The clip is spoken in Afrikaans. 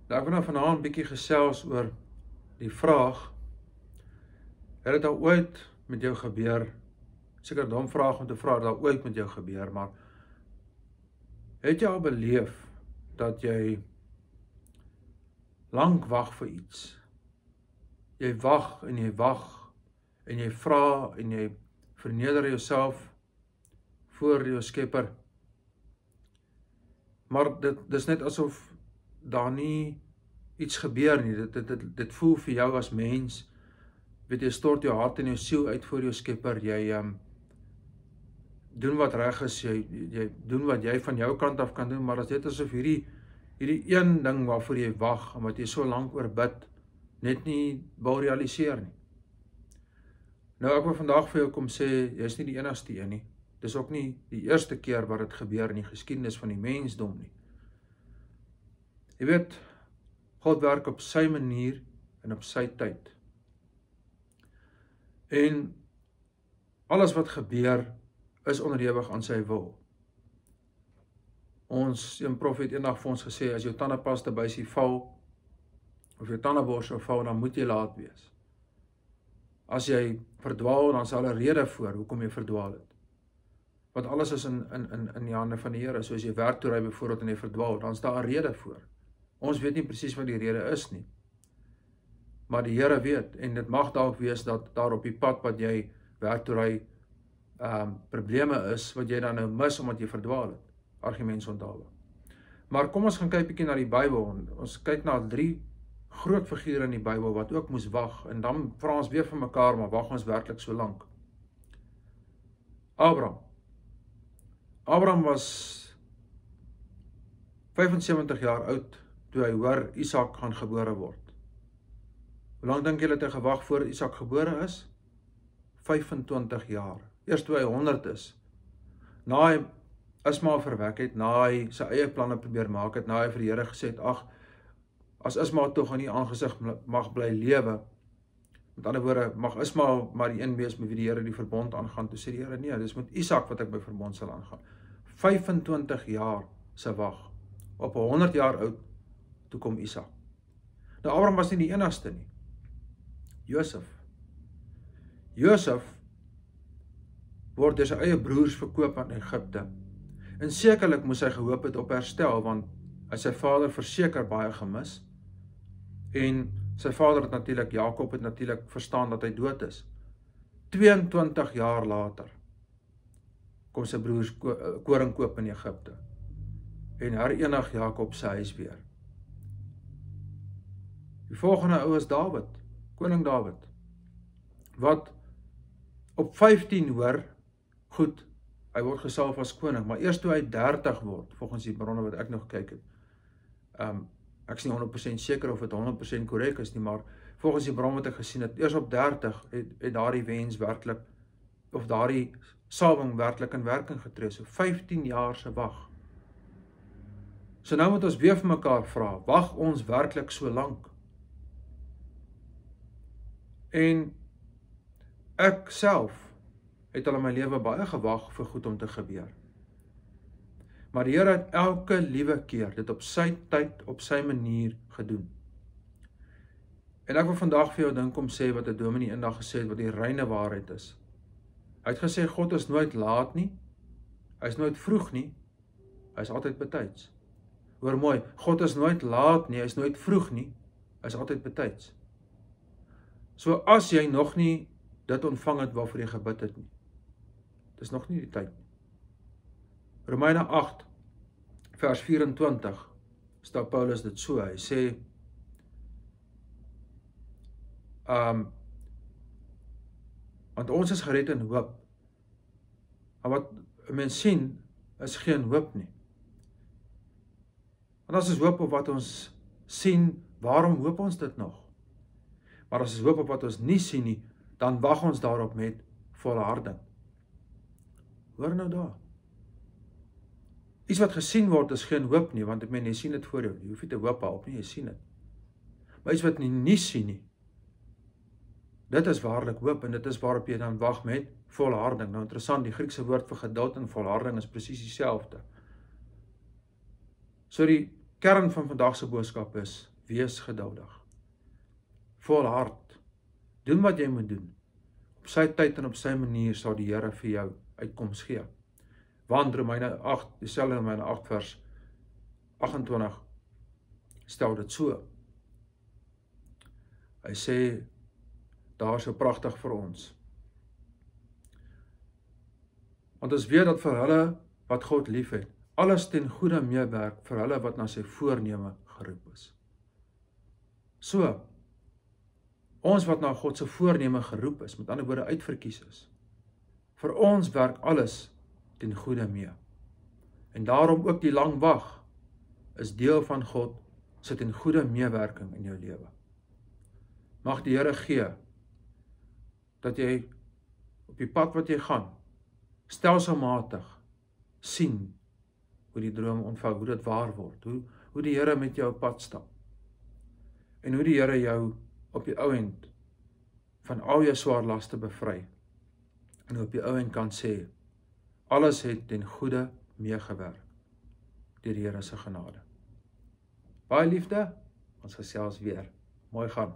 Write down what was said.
Nou, ek wil nou vanaand 'n bietjie gesels oor die vraag, het dit al ooit met jou gebeur? Seker 'n dom vraag om te vra, het dit al ooit met jou gebeur, maar het jy al beleef dat jy lank wag vir iets? Jy wag en jy vra en jy verneder jouself voor jou Skepper. Maar dis net asof daar nie iets gebeur nie. Dit voel vir jou as mens, weet jy, stort jou hart en jou siel uit voor jou Skepper. Jy doen wat reg is, jy doen wat jy van jou kant af kan doen, maar as dit asof hierdie een ding waarvoor jy wag, omdat jy so lank oor bid, net nie wil realiseer nie. Nou, ek wil vandag vir jou kom sê, jy is nie die enigste een nie. Dis ook nie die eerste keer wat dit gebeur in die geskiedenis van die mensdom nie. Jy weet, God werk op sy manier en op sy tyd. En alles wat gebeur is onderhewig aan sy wil. Een profeet eendag vir ons gesê, as jou tandepasta bysie val, of jou tandeborsel val, dan moet jy laat wees. As jy verdwaal, dan sal 'n rede voor hoekom jy verdwaal het. Want alles is in die hande van die Here. Soos jy werk toe ry byvoorbeeld en jy verdwaal, dan is daar 'n rede voor. Ons weet nie presies wat die rede is nie. Maar die Here weet, en dit mag dalk wees dat daar op die pad wat jy werk toe ry, probleme is wat jy dan nou mis omdat jy verdwaal het. Argumentsonthaalwe. Maar kom ons gaan kyk bietjie na die Bybel. Ons kyk na 3 groot figure in die Bybel wat ook moes wag, en dan vra ons weer vir mekaar, maar wag ons werklik so lank? Abraham was 75 jaar oud toe hy hoor Isak gaan gebore word. Hoe lang dink julle het hy gewag voor Isak gebore is? 25 jaar. Eers toe hy 100 is. Na hy Ismael verwek het, na hy sy eie planne probeer maak het, na hy vir die Here gesê het, ag, as Ismael tog in die aangesig mag bly lewe, met ander woorde, mag Ismael maar die een wees met wie die Here die verbond aangaan, toe sê die Here, nee, dis met Isak wat ek by verbond sal aangaan. 25 jaar se wag. Op 100 jaar oud, toe kom Isak. Nou, Abraham was nie die enigste nie. Josef word deur sy eie broers verkoop aan Egipte. En sekerlik moes hy gehoop het op herstel, want hy sy vader verseker baie gemis. En sy vader het natuurlik, Jakob het natuurlik verstaan dat hy dood is. 22 jaar later kom sy broers koring koop in Egipte en herenig Jakob sy huis weer. Die volgende ou is Dawid, koning Dawid, wat op 15 hoor, goed, hy word gesalf as koning, maar eers toe hy 30 word, volgens die bronne wat ek nog gekyk het, ek is nie 100% seker of het 100% korrek is nie, maar volgens die bron wat ek gesien het, eers op 30 het daardie wens werklik, of daardie salwing werklik in werking getree, so 15 jaar se wag. So nou moet ons weer vir mekaar vra, wag ons werklik so lank? En ek self het al in my lewe baie gewag vir goed om te gebeur. Maar die Here het elke liewe keer dit op sy tyd, op sy manier gedoen. En ek wil vandag vir jou dink om sê wat 'n dominee eendag gesê het, wat die reine waarheid is. Hy het gesê, God is nooit laat nie, hy is nooit vroeg nie, hy is altyd betyds. Hoor mooi, God is nooit laat nie, hy is nooit vroeg nie, hy is altyd betyds. So as jy nog nie dit ontvang het waarvoor jy gebid het nie, dis nog nie die tyd nie. Romeine 8, vers 24, stel Paulus dit so, hy sê, want ons is gered in hoop, en wat mens sien, is geen hoop nie. Want as ons hoop op wat ons sien, waarom hoop ons dit nog? Maar as ons hoop op wat ons nie sien nie, dan wag ons daarop met volharding. Hoor nou daar. Iets wat gesien word is geen hoop nie, want ek meen, jy sien dit voor jou, jy hoef nie te hoop op nie, jy sien dit. Maar iets wat jy nie sien nie, dit is waarlik hoop, en dit is waarop jy dan wag met volharding. Nou interessant, die Griekse woord vir geduld en volharding is presies dieselfde. So die kern van vandag se boodskap is, wees geduldig. Volhard, doen wat jy moet doen. Op sy tyd en op sy manier sal die Here vir jou uitkoms gee. Want Romeine 8, dieselfde Romeine 8 vers 28, stel dit so. Hy sê, daar so pragtig vir ons. Want ons weet dat vir hulle wat God lief het, alles ten goeie meewerk vir hulle wat na sy voorneme geroep is. So, ons wat na God se voorneme geroep is, met ander woorde uitverkies is, vir ons werk alles ten goeie mee. En daarom ook die lang wag is deel van God se ten goeie meewerking in jou lewe. Mag die Here gee dat jy op die pad wat jy gaan, stelselmatig sien hoe die droom ontvou, hoe dit waar word, hoe die Here met jou op pad stap. En hoe die Here jou op die ou end van al jou swaar laste bevry. En op die ou end kan sê, alles het ten goeie meegewerk deur die Here se genade. Baie liefde, ons gesels weer. Mooi gaan.